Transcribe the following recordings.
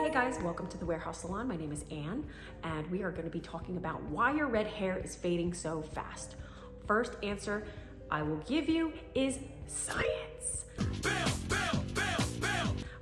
Hey guys, welcome to the Warehouse Salon. My name is Anne, and we are going to be talking about why your red hair is fading so fast. First answer I will give you is science.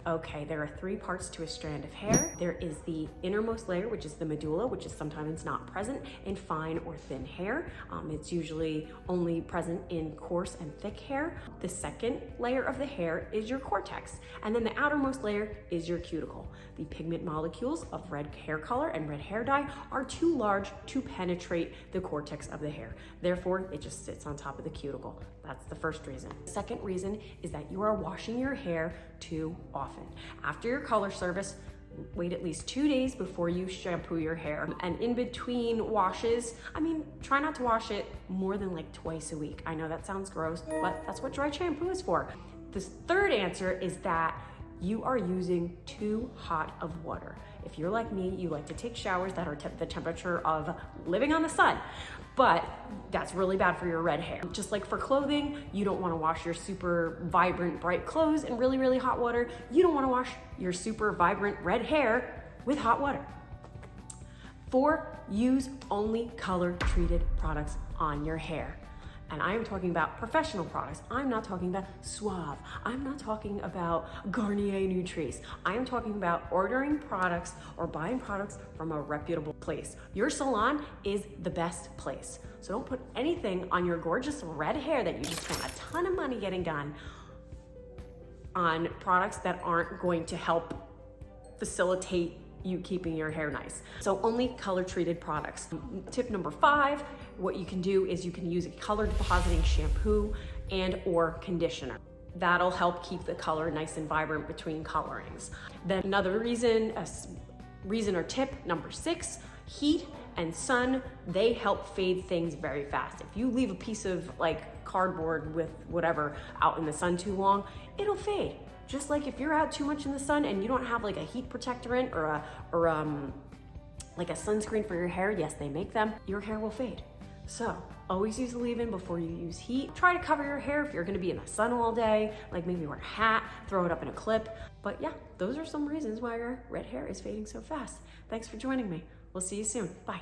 Okay, there are three parts to a strand of hair. There is the innermost layer, which is the medulla, which is sometimes not present in fine or thin hair. It's usually only present in coarse and thick hair. The second layer of the hair is your cortex, and then the outermost layer is your cuticle. The pigment molecules of red hair color and red hair dye are too large to penetrate the cortex of the hair. Therefore, it just sits on top of the cuticle. That's the first reason. The second reason is that you are washing your hair too often. After your color service, wait at least 2 days before you shampoo your hair. And in between washes, try not to wash it more than like twice a week. I know that sounds gross, but that's what dry shampoo is for. The third answer is that you are using too hot of water. If you're like me, you like to take showers that are the temperature of living on the sun, but that's really bad for your red hair. Just like for clothing, you don't want to wash your super vibrant, bright clothes in really, really hot water. You don't want to wash your super vibrant red hair with hot water. 4, use only color-treated products on your hair. And I am talking about professional products. I'm not talking about Suave. I'm not talking about Garnier Nutrice. I am talking about ordering products or buying products from a reputable place. Your salon is the best place. So don't put anything on your gorgeous red hair that you just spent a ton of money getting done on products that aren't going to help facilitate you keeping your hair nice. So only color-treated products. Tip number 5, what you can do is you can use a color depositing shampoo and or conditioner. That'll help keep the color nice and vibrant between colorings. Then another reason or tip number 6, heat and sun, they help fade things very fast. If you leave a piece of like cardboard with whatever out in the sun too long, it'll fade. Just like if you're out too much in the sun and you don't have like a heat protectorant or like a sunscreen for your hair, yes, they make them, your hair will fade. So always use a leave-in before you use heat. Try to cover your hair if you're gonna be in the sun all day, like maybe wear a hat, throw it up in a clip. But yeah, those are some reasons why your red hair is fading so fast. Thanks for joining me. We'll see you soon. Bye.